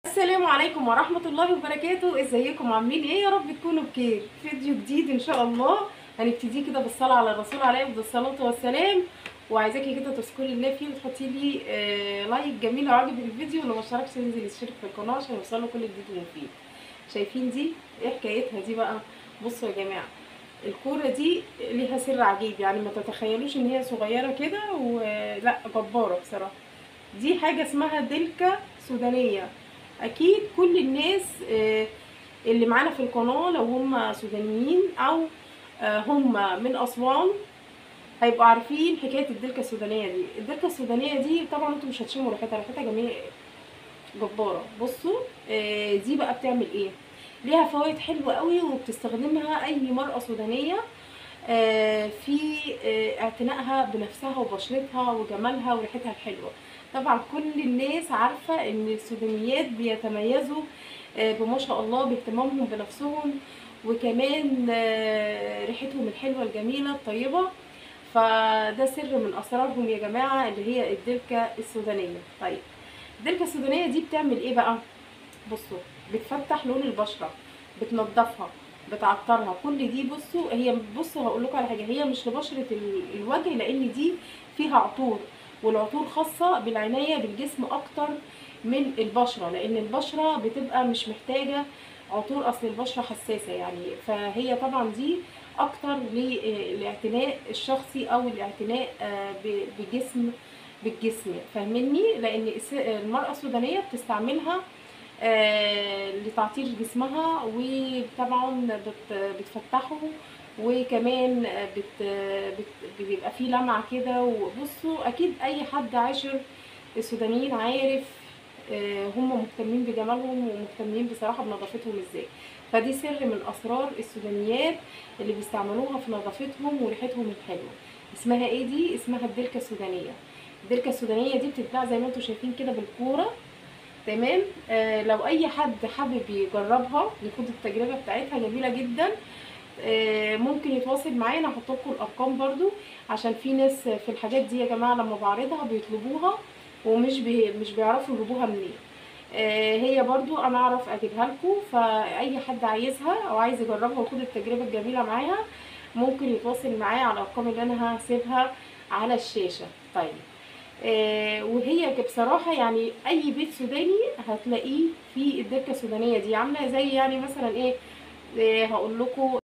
السلام عليكم ورحمة الله وبركاته. ازيكم عاملين ايه؟ يا رب تكونوا بخير. فيديو جديد ان شاء الله هنبتدي كده بالصلاة على الرسول عليه افضل الصلاة والسلام. وعايزاكي كده تذكري الله فيه وتحطي لي لايك جميل لو عجبك الفيديو، ولو ما اشتركش ينزل يشترك في القناة عشان يوصله كل جديد ومفيد. شايفين دي ايه حكايتها دي بقى؟ بصوا يا جماعة، الكورة دي ليها سر عجيب، يعني ما تتخيلوش ان هي صغيرة كده ولا جبارة بصراحة. دي حاجة اسمها دلكة سودانية. اكيد كل الناس اللي معانا في القناة لو هم سودانيين او هم من اسوان هيبقوا عارفين حكاية الدلكة السودانية دي. الدلكة السودانية دي طبعا انتوا مش هتشموا ريحتها جميلة جبارة. بصوا دي بقى بتعمل ايه؟ ليها فوائد حلوة قوي وبتستخدمها اي مرأة سودانية في اعتنائها بنفسها وبشرتها وجمالها وريحتها الحلوة. طبعا كل الناس عارفة ان السودانيات بيتميزوا بما شاء الله باهتمامهم بنفسهم، وكمان ريحتهم الحلوة الجميلة الطيبة. فده سر من اسرارهم يا جماعة اللي هي الدلكة السودانية. طيب الدلكة السودانية دي بتعمل ايه بقى؟ بصوا، بتفتح لون البشرة، بتنضفها، بتعطرها. كل دي بصوا هقول لكم على حاجه، هي مش لبشره الوجه لان دي فيها عطور، والعطور خاصه بالعنايه بالجسم اكتر من البشره، لان البشره بتبقى مش محتاجه عطور، اصل البشره حساسه يعني. فهي طبعا دي اكتر للاعتناء الشخصي او الاعتناء بالجسم. فاهميني؟ لان المراه السودانيه بتستعملها لتعطير جسمها، وطبعا بتفتحه، وكمان بيبقى فيه لمعة كده. وبصوا اكيد اي حد عاشر السودانيين عارف هم مهتمين بجمالهم ومهتمين بصراحة بنظافتهم ازاي. فدي سر من اسرار السودانيات اللي بيستعملوها في نظافتهم وريحتهم الحلوة. اسمها ايه دي؟ اسمها الدلكة السودانية. الدلكة السودانية دي بتتباع زي ما انتم شايفين كده بالكورة. تمام. لو اي حد حابب يجربها ياخد التجربه بتاعتها جميله جدا، ممكن يتواصل معايا. انا هحط لكم الارقام برضو، عشان في ناس في الحاجات دي يا جماعه لما بعرضها بيطلبوها ومش مش بيعرفوا يجيبوها منين. هي برضو انا اعرف اجيبها لكم، فاي حد عايزها او عايز يجربها وياخد التجربه الجميله معاها ممكن يتواصل معايا على الارقام اللي انا هسيبها على الشاشه. طيب وهي بصراحة يعني أي بيت سوداني هتلاقيه فيه الدركة السودانية دي، عاملة زي يعني مثلا إيه هقول لكم